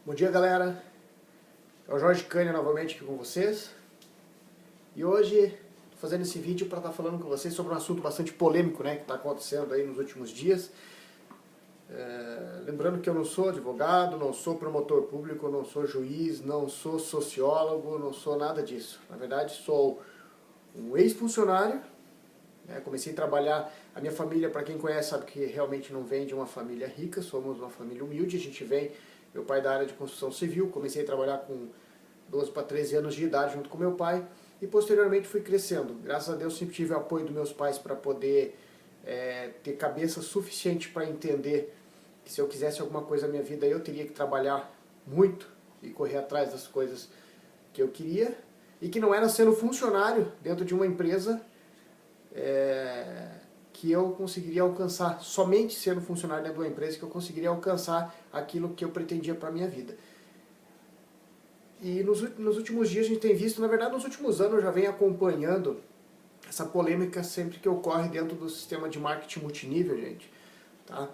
Bom dia, galera. É o Jorge Cânia novamente aqui com vocês. E hoje estou fazendo esse vídeo para estar falando com vocês sobre um assunto bastante polêmico, né, que está acontecendo aí nos últimos dias. Lembrando que eu não sou advogado, não sou promotor público, não sou juiz, não sou sociólogo, não sou nada disso. Na verdade, sou um ex-funcionário. Comecei a trabalhar, a minha família, para quem conhece, sabe que realmente não vem de uma família rica, somos uma família humilde, a gente vem, meu pai da área de construção civil, comecei a trabalhar com 12 para 13 anos de idade junto com meu pai, e posteriormente fui crescendo. Graças a Deus sempre tive o apoio dos meus pais para poder ter cabeça suficiente para entender que se eu quisesse alguma coisa na minha vida, eu teria que trabalhar muito e correr atrás das coisas que eu queria, e que não era sendo funcionário dentro de uma empresa que eu conseguiria alcançar, somente sendo funcionário dentro de uma empresa, que eu conseguiria alcançar aquilo que eu pretendia para a minha vida. E nos últimos dias a gente tem visto, na verdade nos últimos anos eu já venho acompanhando essa polêmica sempre que ocorre dentro do sistema de marketing multinível, gente. Tá?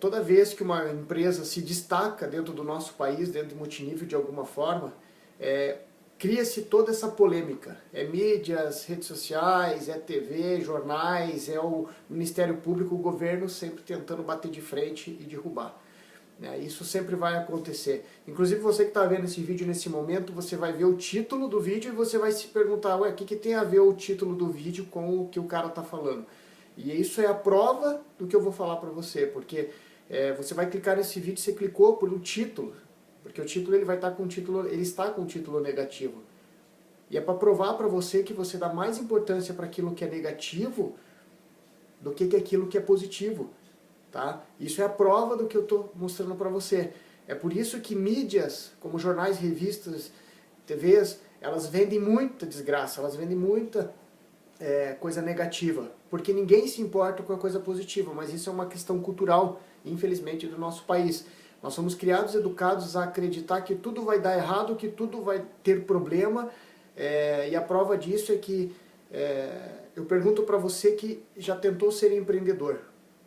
Toda vez que uma empresa se destaca dentro do nosso país, dentro do multinível de alguma forma, cria-se toda essa polêmica. É mídias, redes sociais, é TV, jornais, é o Ministério Público, o governo sempre tentando bater de frente e derrubar. Isso sempre vai acontecer. Inclusive você que está vendo esse vídeo nesse momento, você vai ver o título do vídeo e você vai se perguntar, ué, o que tem a ver o título do vídeo com o que o cara está falando? E isso é a prova do que eu vou falar para você, porque você vai clicar nesse vídeo, você clicou por um título, porque o título ele vai estar com ele está com um título negativo. E é para provar para você que você dá mais importância para aquilo que é negativo do que aquilo que é positivo. Tá? Isso é a prova do que eu estou mostrando para você. É por isso que mídias, como jornais, revistas, TVs, elas vendem muita desgraça, elas vendem muita coisa negativa. Porque ninguém se importa com a coisa positiva, mas isso é uma questão cultural, infelizmente, do nosso país. Nós somos criados, educados a acreditar que tudo vai dar errado, que tudo vai ter problema, e a prova disso é que eu pergunto para você que já tentou ser empreendedor.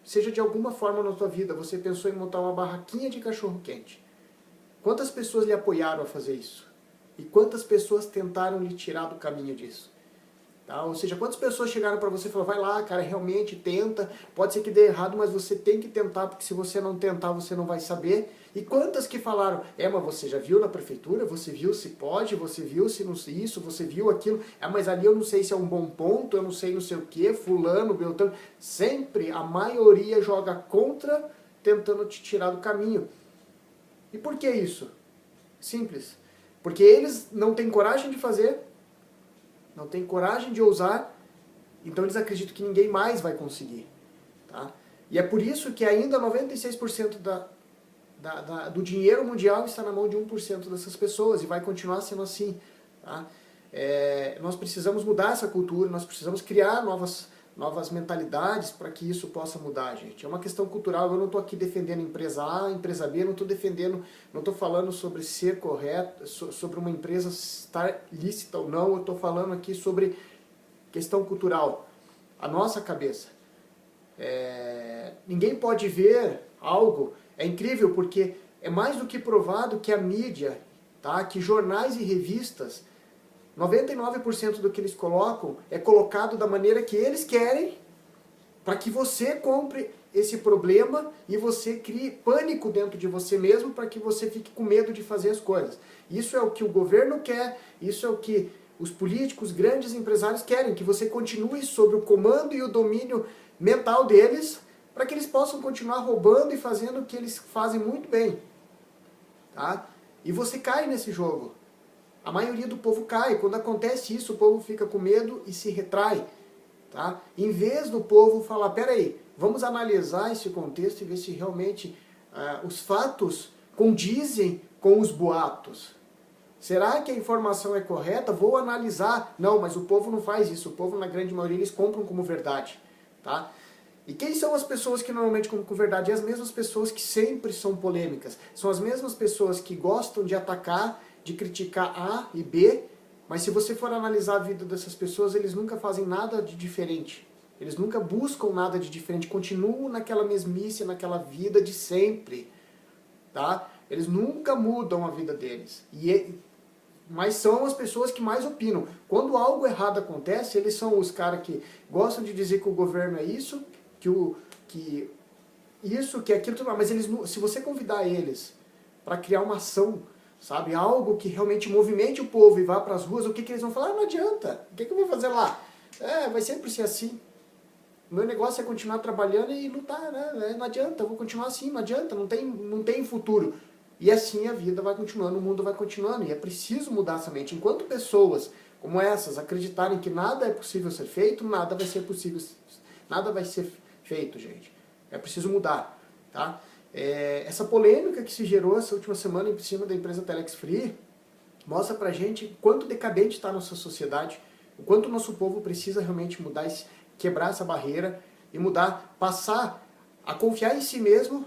Seja de alguma forma na sua vida, você pensou em montar uma barraquinha de cachorro-quente. Quantas pessoas lhe apoiaram a fazer isso? E quantas pessoas tentaram lhe tirar do caminho disso? Tá? Ou seja, quantas pessoas chegaram para você e falaram, vai lá, cara, realmente tenta, pode ser que dê errado, mas você tem que tentar, porque se você não tentar, você não vai saber. E quantas que falaram, mas você já viu na prefeitura, você viu se pode, você viu se não sei isso, você viu aquilo, mas ali eu não sei se é um bom ponto, eu não sei não sei o que, fulano, beltrano. Sempre a maioria joga contra, tentando te tirar do caminho. E por que isso? Simples. Porque eles não têm coragem de fazer, não tem coragem de ousar, então eles acreditam que ninguém mais vai conseguir. Tá? E é por isso que ainda 96% do dinheiro mundial está na mão de 1% dessas pessoas, e vai continuar sendo assim. Tá? Nós precisamos mudar essa cultura, nós precisamos criar novas mentalidades para que isso possa mudar, gente. É uma questão cultural, eu não estou aqui defendendo empresa A, empresa B, não estou defendendo, não estou falando sobre ser correto, sobre uma empresa estar lícita ou não, eu estou falando aqui sobre questão cultural, a nossa cabeça. Ninguém pode ver algo, é incrível porque é mais do que provado que a mídia, tá? Que jornais e revistas, 99% do que eles colocam é colocado da maneira que eles querem, para que você compre esse problema e você crie pânico dentro de você mesmo, para que você fique com medo de fazer as coisas. Isso é o que o governo quer, isso é o que os políticos, grandes empresários querem, que você continue sob o comando e o domínio mental deles, para que eles possam continuar roubando e fazendo o que eles fazem muito bem. Tá? E você cai nesse jogo. A maioria do povo cai. Quando acontece isso, o povo fica com medo e se retrai. Tá? Em vez do povo falar, peraí, vamos analisar esse contexto e ver se realmente os fatos condizem com os boatos. Será que a informação é correta? Vou analisar. Não, mas o povo não faz isso. O povo, na grande maioria, eles compram como verdade. Tá? E quem são as pessoas que normalmente compram como verdade? É as mesmas pessoas que sempre são polêmicas. São as mesmas pessoas que gostam de atacar, de criticar A e B, mas se você for analisar a vida dessas pessoas, eles nunca fazem nada de diferente. Eles nunca buscam nada de diferente, continuam naquela mesmice, naquela vida de sempre. Tá? Eles nunca mudam a vida deles. Mas são as pessoas que mais opinam. Quando algo errado acontece, eles são os caras que gostam de dizer que o governo é isso, que aquilo, mas eles, se você convidar eles para criar uma ação, sabe, algo que realmente movimente o povo e vá para as ruas, o que eles vão falar? Ah, não adianta, o que eu vou fazer lá? Vai sempre ser assim. O meu negócio é continuar trabalhando e lutar, né? Não adianta, eu vou continuar assim, não adianta, não tem futuro. E assim a vida vai continuando, o mundo vai continuando, e é preciso mudar essa mente. Enquanto pessoas como essas acreditarem que nada é possível ser feito, nada vai ser possível, nada vai ser feito, gente. É preciso mudar, tá? Essa polêmica que se gerou essa última semana em cima da empresa Telex Free mostra pra gente o quanto decadente está a nossa sociedade, o quanto o nosso povo precisa realmente mudar, quebrar essa barreira e mudar, passar a confiar em si mesmo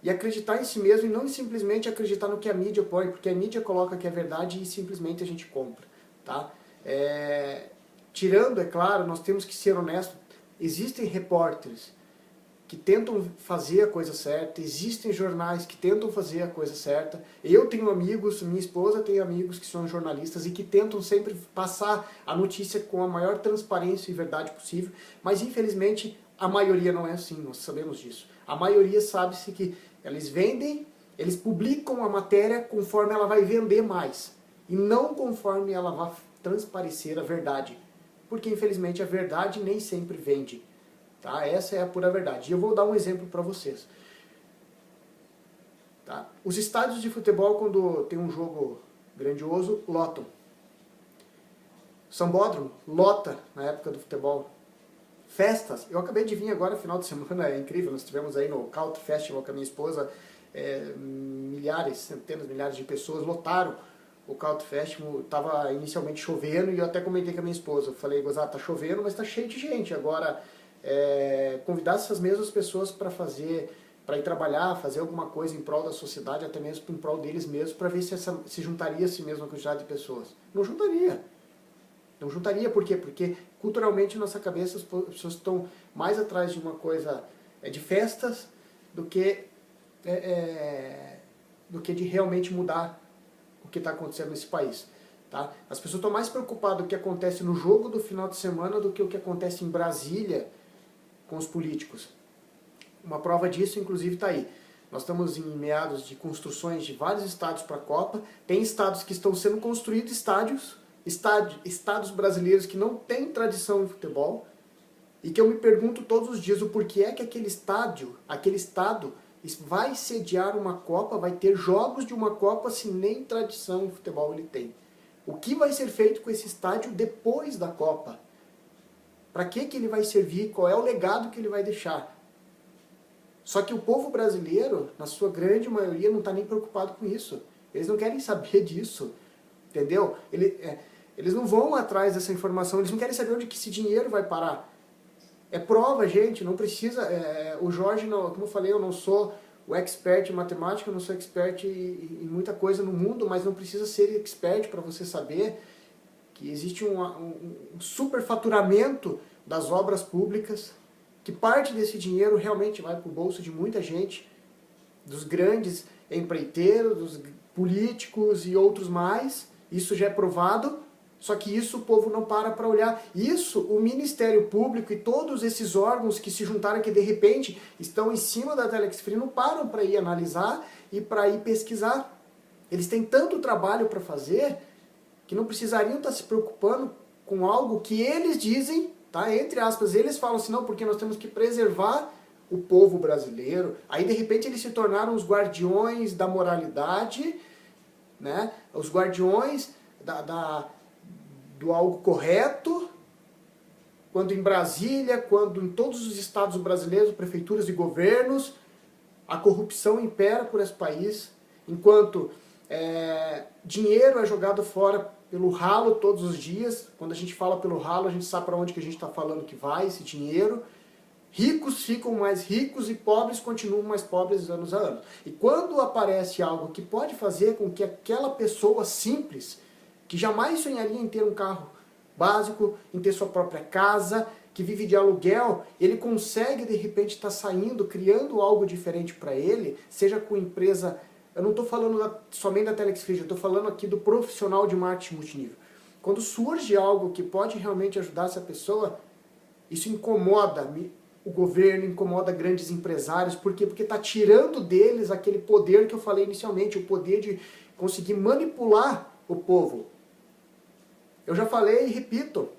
e acreditar em si mesmo e não simplesmente acreditar no que a mídia põe, porque a mídia coloca que é verdade e simplesmente a gente compra, tá? Tirando, é claro, nós temos que ser honestos, existem repórteres que tentam fazer a coisa certa, existem jornais que tentam fazer a coisa certa. Eu tenho amigos, minha esposa tem amigos que são jornalistas e que tentam sempre passar a notícia com a maior transparência e verdade possível, mas infelizmente a maioria não é assim, nós sabemos disso. A maioria sabe-se que eles vendem, eles publicam a matéria conforme ela vai vender mais, e não conforme ela vai transparecer a verdade, porque infelizmente a verdade nem sempre vende. Tá? Essa é a pura verdade. E eu vou dar um exemplo para vocês. Tá? Os estádios de futebol, quando tem um jogo grandioso, lotam. Sambódromo lota na época do futebol. Festas, eu acabei de vir agora final de semana, é incrível, nós tivemos aí no Country Festival com a minha esposa, milhares, centenas, milhares de pessoas lotaram o Country Festival. Estava inicialmente chovendo e eu até comentei com a minha esposa, eu falei, gozada, tá chovendo, mas tá cheio de gente, agora convidar essas mesmas pessoas para ir trabalhar, fazer alguma coisa em prol da sociedade, até mesmo em prol deles mesmos, para ver se juntaria essa mesma quantidade de pessoas. Não juntaria. Não juntaria, por quê? Porque culturalmente, na nossa cabeça, as pessoas estão mais atrás de uma coisa de festas do que de realmente mudar o que está acontecendo nesse país. Tá? As pessoas estão mais preocupadas com o que acontece no jogo do final de semana do que o que acontece em Brasília com os políticos. Uma prova disso, inclusive, está aí. Nós estamos em meados de construções de vários estádios para a Copa. Tem estados que estão sendo construídos, estados brasileiros que não têm tradição em futebol, e que eu me pergunto todos os dias o porquê é que aquele estado vai sediar uma Copa, vai ter jogos de uma Copa se nem tradição em futebol ele tem. O que vai ser feito com esse estádio depois da Copa? Para que ele vai servir? Qual é o legado que ele vai deixar? Só que o povo brasileiro, na sua grande maioria, não está nem preocupado com isso. Eles não querem saber disso. Entendeu? Eles não vão atrás dessa informação, eles não querem saber onde que esse dinheiro vai parar. É prova, gente, não precisa... o Jorge, como eu falei, eu não sou o expert em matemática, eu não sou expert em muita coisa no mundo, mas não precisa ser expert para você saber que existe um superfaturamento das obras públicas, que parte desse dinheiro realmente vai para o bolso de muita gente, dos grandes empreiteiros, dos políticos e outros mais. Isso já é provado, só que isso o povo não para olhar. Isso o Ministério Público e todos esses órgãos que se juntaram, que de repente estão em cima da Telex Free, não param para ir analisar e para ir pesquisar. Eles têm tanto trabalho para fazer que não precisariam estar se preocupando com algo que eles dizem, tá? Entre aspas, eles falam assim, não, porque nós temos que preservar o povo brasileiro. Aí de repente eles se tornaram os guardiões da moralidade, né? Os guardiões do algo correto, quando em Brasília, quando em todos os estados brasileiros, prefeituras e governos, a corrupção impera por esse país, enquanto dinheiro é jogado fora pelo ralo todos os dias. Quando a gente fala pelo ralo, a gente sabe para onde que a gente está falando que vai esse dinheiro. Ricos ficam mais ricos e pobres continuam mais pobres anos a anos. E quando aparece algo que pode fazer com que aquela pessoa simples, que jamais sonharia em ter um carro básico, em ter sua própria casa, que vive de aluguel, ele consegue de repente estar saindo, criando algo diferente para ele, seja com empresa Eu não estou falando somente da Telex Free, eu estou falando aqui do profissional de marketing multinível. Quando surge algo que pode realmente ajudar essa pessoa, isso incomoda o governo, incomoda grandes empresários. Por quê? Porque está tirando deles aquele poder que eu falei inicialmente, o poder de conseguir manipular o povo. Eu já falei e repito,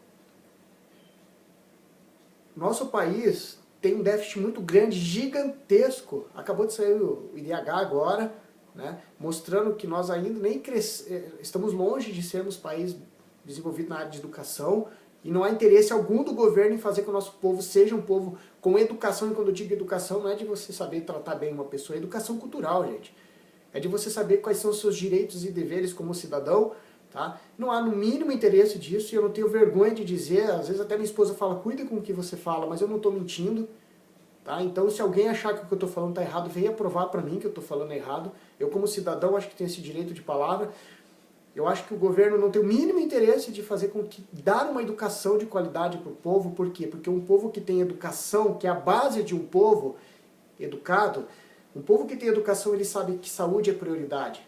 nosso país tem um déficit muito grande, gigantesco. Acabou de sair o IDH agora, né, mostrando que nós ainda nem estamos longe de sermos país desenvolvido na área de educação, e não há interesse algum do governo em fazer que o nosso povo seja um povo com educação. E quando eu digo educação, não é de você saber tratar bem uma pessoa, é educação cultural, gente. É de você saber quais são os seus direitos e deveres como cidadão, tá? Não há no mínimo interesse disso, e eu não tenho vergonha de dizer, às vezes até minha esposa fala, cuida com o que você fala, mas eu não estou mentindo, tá? Então se alguém achar que o que eu estou falando está errado, venha provar para mim que eu estou falando errado. Eu como cidadão acho que tenho esse direito de palavra. Eu acho que o governo não tem o mínimo interesse de fazer com que dar uma educação de qualidade para o povo. Por quê? Porque um povo que tem educação, que é a base de um povo educado, um povo que tem educação, ele sabe que saúde é prioridade.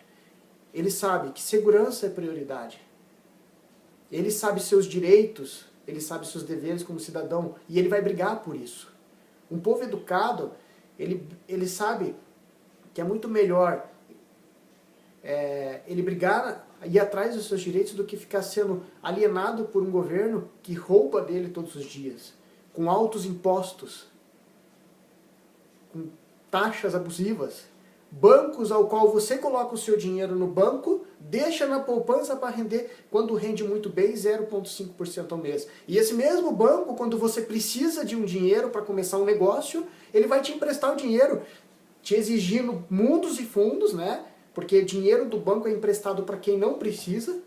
Ele sabe que segurança é prioridade. Ele sabe seus direitos, ele sabe seus deveres como cidadão, e ele vai brigar por isso. Um povo educado, ele sabe que é muito melhor ele brigar, ir atrás dos seus direitos, do que ficar sendo alienado por um governo que rouba dele todos os dias, com altos impostos, com taxas abusivas, bancos ao qual você coloca o seu dinheiro no banco, deixa na poupança para render, quando rende muito bem, 0,5% ao mês. E esse mesmo banco, quando você precisa de um dinheiro para começar um negócio, ele vai te emprestar o dinheiro, te exigindo mundos e fundos, né? Porque dinheiro do banco é emprestado para quem não precisa.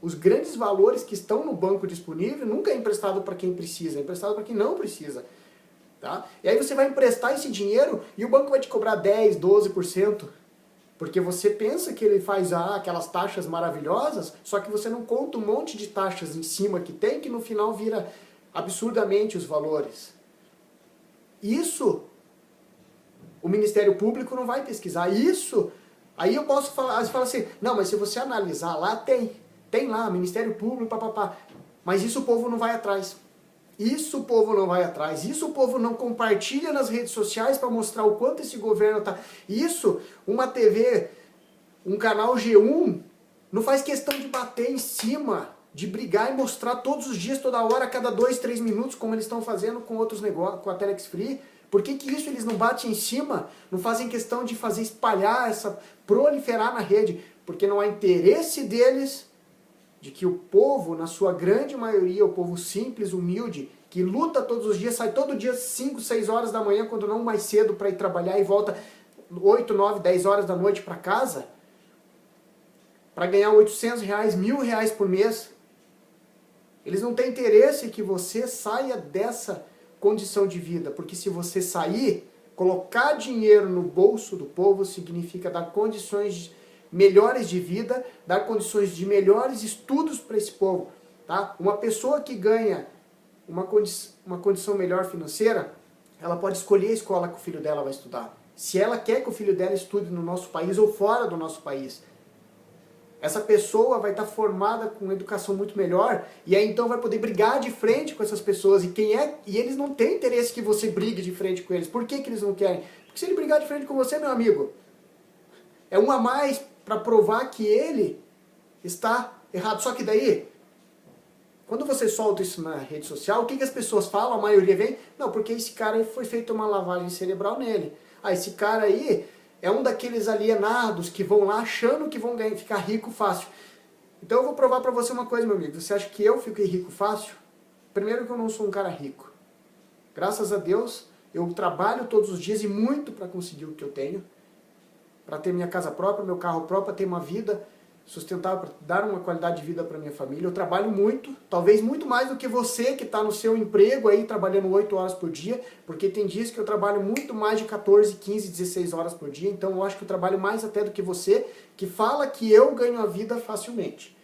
Os grandes valores que estão no banco disponível nunca é emprestado para quem precisa, é emprestado para quem não precisa. Tá? E aí você vai emprestar esse dinheiro e o banco vai te cobrar 10%, 12%. Porque você pensa que ele faz aquelas taxas maravilhosas, só que você não conta um monte de taxas em cima que tem, que no final vira absurdamente os valores. Isso o Ministério Público não vai pesquisar. Isso... Aí eu posso falar, você fala assim, não, mas se você analisar lá, tem lá, Ministério Público, papapá. Mas isso o povo não vai atrás. Isso o povo não vai atrás. Isso o povo não compartilha nas redes sociais para mostrar o quanto esse governo tá. Isso, uma TV, um canal G1, não faz questão de bater em cima, de brigar e mostrar todos os dias, toda hora, a cada 2, 3 minutos, como eles estão fazendo com outros negócios, com a Telex Free. Por que isso eles não batem em cima? Não fazem questão de fazer espalhar, proliferar na rede? Porque não há interesse deles de que o povo, na sua grande maioria, o povo simples, humilde, que luta todos os dias, sai todo dia 5, 6 horas da manhã, quando não mais cedo, para ir trabalhar, e volta 8, 9, 10 horas da noite para casa, para ganhar R$800, R$1.000 por mês. Eles não têm interesse que você saia dessa condição de vida, porque se você sair, colocar dinheiro no bolso do povo significa dar condições melhores de vida, dar condições de melhores estudos para esse povo. Tá? Uma pessoa que ganha uma condição melhor financeira, ela pode escolher a escola que o filho dela vai estudar. Se ela quer que o filho dela estude no nosso país ou fora do nosso país. Essa pessoa vai estar formada com educação muito melhor, e aí então vai poder brigar de frente com essas pessoas. E eles não têm interesse que você brigue de frente com eles. Por que eles não querem? Porque se ele brigar de frente com você, meu amigo, é um a mais para provar que ele está errado. Só que daí, quando você solta isso na rede social, o que as pessoas falam? A maioria vem, não, porque esse cara aí foi feita uma lavagem cerebral nele. Ah, esse cara aí é um daqueles alienados que vão lá achando que vão ficar rico fácil. Então eu vou provar pra você uma coisa, meu amigo. Você acha que eu fiquei rico fácil? Primeiro que eu não sou um cara rico. Graças a Deus, eu trabalho todos os dias e muito para conseguir o que eu tenho. Para ter minha casa própria, meu carro próprio, para ter uma vida sustentável, para dar uma qualidade de vida para minha família. Eu trabalho muito, talvez muito mais do que você que está no seu emprego aí, trabalhando 8 horas por dia, porque tem dias que eu trabalho muito mais de 14, 15, 16 horas por dia, então eu acho que eu trabalho mais até do que você, que fala que eu ganho a vida facilmente,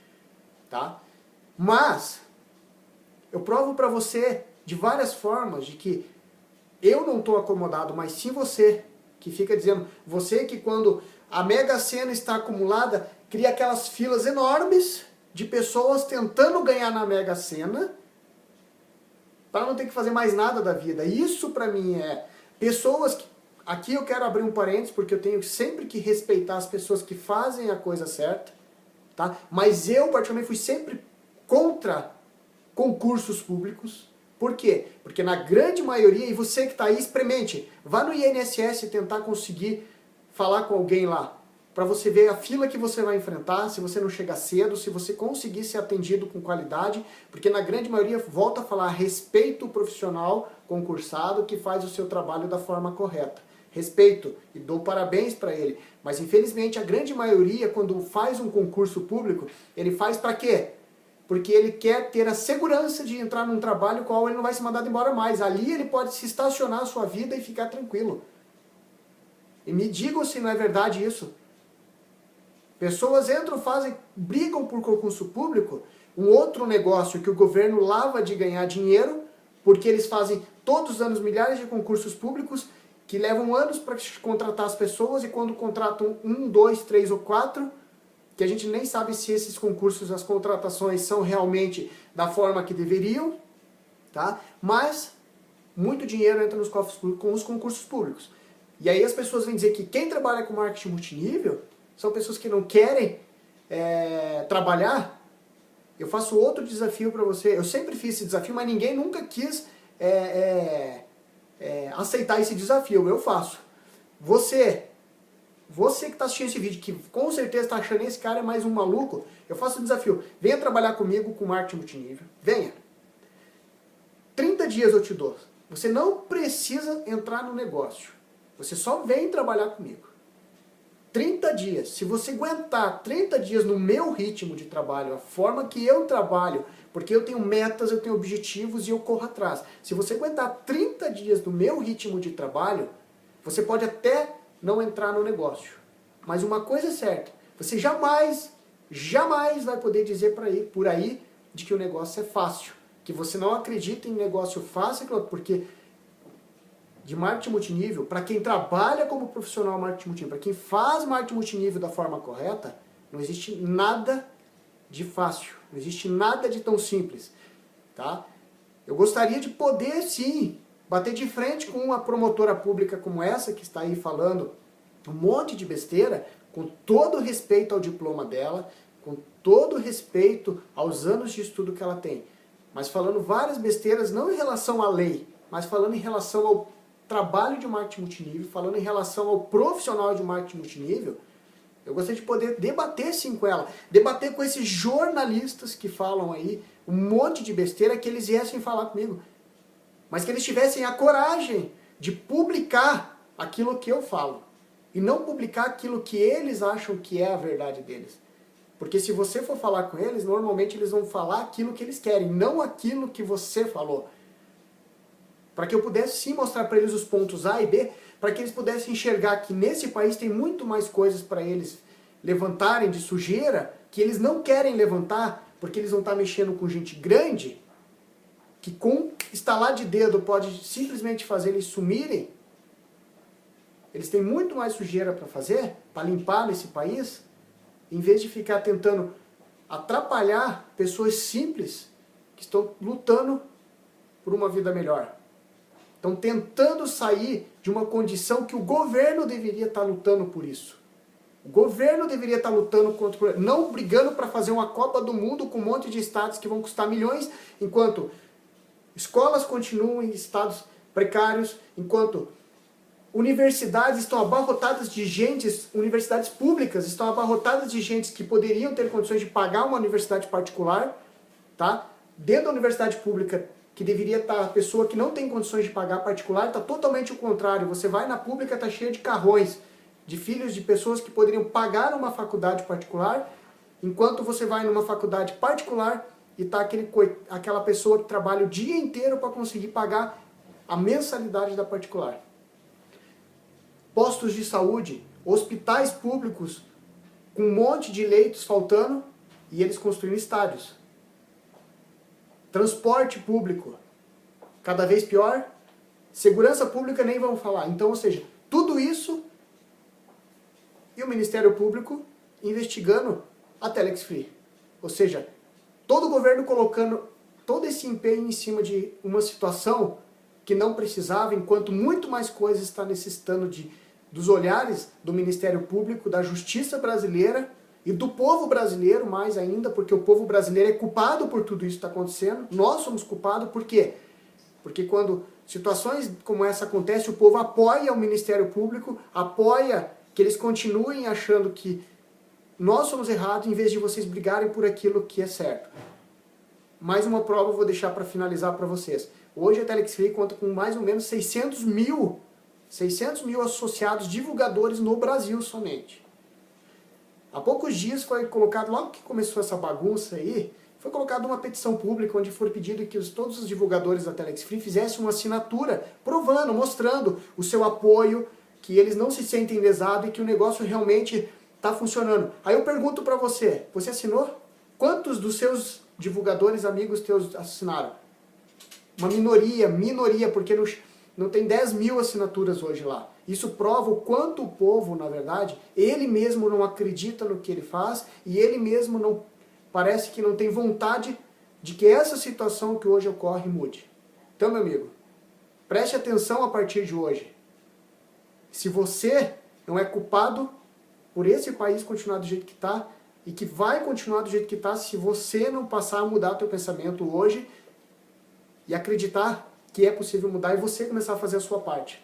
tá? Mas, eu provo para você de várias formas de que eu não estou acomodado, mas sim você. que fica dizendo, você que quando a Mega Sena está acumulada, cria aquelas filas enormes de pessoas tentando ganhar na Mega Sena, para não ter que fazer mais nada da vida. Isso para mim é pessoas que... Aqui eu quero abrir um parênteses, porque eu tenho sempre que respeitar as pessoas que fazem a coisa certa, tá? Mas eu, particularmente, fui sempre contra concursos públicos. Por quê? Porque na grande maioria, e você que está aí, experimente, vá no INSS tentar conseguir falar com alguém lá, para você ver a fila que você vai enfrentar, se você não chegar cedo, se você conseguir ser atendido com qualidade, porque na grande maioria, volta a falar, respeito o profissional concursado que faz o seu trabalho da forma correta. Respeito e dou parabéns para ele, mas infelizmente a grande maioria, quando faz um concurso público, ele faz para quê? Porque ele quer ter a segurança de entrar num trabalho qual ele não vai ser mandado embora mais. Ali ele pode se estacionar a sua vida e ficar tranquilo. E me digam se não é verdade isso. Pessoas entram, fazem, brigam por concurso público, um outro negócio que o governo lava de ganhar dinheiro, porque eles fazem todos os anos milhares de concursos públicos, que levam anos para contratar as pessoas, e quando contratam 1, 2, 3 ou 4, que a gente nem sabe se esses concursos, as contratações são realmente da forma que deveriam, tá? Mas muito dinheiro entra nos cofres públicos com os concursos públicos. E aí as pessoas vêm dizer que quem trabalha com marketing multinível são pessoas que não querem trabalhar. Eu faço outro desafio para você. Eu sempre fiz esse desafio, mas ninguém nunca quis aceitar esse desafio. Eu faço. Você que está assistindo esse vídeo, que com certeza está achando esse cara é mais um maluco, eu faço o desafio. Venha trabalhar comigo com marketing multinível. Venha. 30 dias eu te dou. Você não precisa entrar no negócio. Você só vem trabalhar comigo. 30 dias. Se você aguentar 30 dias no meu ritmo de trabalho, a forma que eu trabalho, porque eu tenho metas, eu tenho objetivos e eu corro atrás. Se você aguentar 30 dias no meu ritmo de trabalho, você pode até não entrar no negócio. Mas uma coisa é certa, você jamais vai poder dizer por aí de que o negócio é fácil. Que você não acredita em negócio fácil, porque de marketing multinível, para quem trabalha como profissional marketing multinível, para quem faz marketing multinível da forma correta, não existe nada de fácil, não existe nada de tão simples, tá? Eu gostaria de poder, sim, bater de frente com uma promotora pública como essa, que está aí falando um monte de besteira, com todo respeito ao diploma dela, com todo respeito aos anos de estudo que ela tem, mas falando várias besteiras, não em relação à lei, mas falando em relação ao trabalho de marketing multinível, falando em relação ao profissional de marketing multinível. Eu gostaria de poder debater sim com ela, debater com esses jornalistas que falam aí um monte de besteira, que eles viessem falar comigo, mas que eles tivessem a coragem de publicar aquilo que eu falo, e não publicar aquilo que eles acham que é a verdade deles. Porque se você for falar com eles, normalmente eles vão falar aquilo que eles querem, não aquilo que você falou. Para que eu pudesse sim mostrar para eles os pontos A e B, para que eles pudessem enxergar que nesse país tem muito mais coisas para eles levantarem de sujeira, que eles não querem levantar, porque eles vão estar mexendo com gente grande, que com estalar de dedo pode simplesmente fazer eles sumirem. Eles têm muito mais sujeira para fazer, para limpar nesse país, em vez de ficar tentando atrapalhar pessoas simples que estão lutando por uma vida melhor. Estão tentando sair de uma condição que o governo deveria estar lutando por isso. O governo deveria estar lutando contra, não brigando para fazer uma Copa do Mundo com um monte de estados que vão custar milhões, enquanto escolas continuam em estados precários, enquanto universidades estão abarrotadas de gente, universidades públicas estão abarrotadas de gente que poderiam ter condições de pagar uma universidade particular, tá? Dentro da universidade pública, que deveria estar a pessoa que não tem condições de pagar particular, está totalmente o contrário. Você vai na pública, está cheio de carrões, de filhos de pessoas que poderiam pagar uma faculdade particular, enquanto você vai numa faculdade particular e está aquela pessoa que trabalha o dia inteiro para conseguir pagar a mensalidade da particular. Postos de saúde, hospitais públicos com um monte de leitos faltando e eles construindo estádios. Transporte público, cada vez pior. Segurança pública nem vamos falar. Então, ou seja, Tudo isso e o Ministério Público investigando a Telex Free. Ou seja, todo o governo colocando todo esse empenho em cima de uma situação que não precisava, enquanto muito mais coisas está necessitando dos olhares do Ministério Público, da justiça brasileira e do povo brasileiro mais ainda, porque o povo brasileiro é culpado por tudo isso que está acontecendo. Nós somos culpados, por quê? Porque quando situações como essa acontecem, o povo apoia o Ministério Público, apoia que eles continuem achando que nós somos errados, em vez de vocês brigarem por aquilo que é certo. Mais uma prova eu vou deixar para finalizar para vocês. Hoje a Telex Free conta com mais ou menos 600 mil associados divulgadores no Brasil somente. Há poucos dias foi colocado, logo que começou essa bagunça aí, foi colocada uma petição pública onde foi pedido que todos os divulgadores da Telex Free fizessem uma assinatura provando, mostrando o seu apoio, que eles não se sentem lesados e que o negócio realmente está funcionando. Aí eu pergunto para você, você assinou? Quantos dos seus divulgadores, amigos teus assinaram? Uma minoria, porque não tem 10 mil assinaturas hoje lá. Isso prova o quanto o povo, na verdade, ele mesmo não acredita no que ele faz e ele mesmo não parece que não tem vontade de que essa situação que hoje ocorre mude. Então, meu amigo, preste atenção a partir de hoje. Se você não é culpado por esse país continuar do jeito que está, e que vai continuar do jeito que está se você não passar a mudar o teu pensamento hoje e acreditar que é possível mudar e você começar a fazer a sua parte.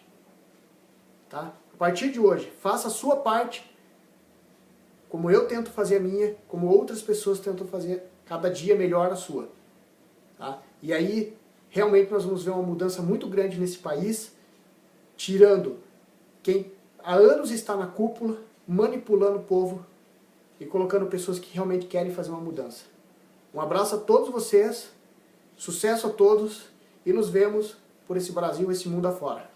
Tá? A partir de hoje, faça a sua parte, como eu tento fazer a minha, como outras pessoas tentam fazer cada dia melhor a sua. Tá? E aí, realmente nós vamos ver uma mudança muito grande nesse país, tirando quem há anos está na cúpula, manipulando o povo e colocando pessoas que realmente querem fazer uma mudança. Um abraço a todos vocês, sucesso a todos e nos vemos por esse Brasil, esse mundo afora.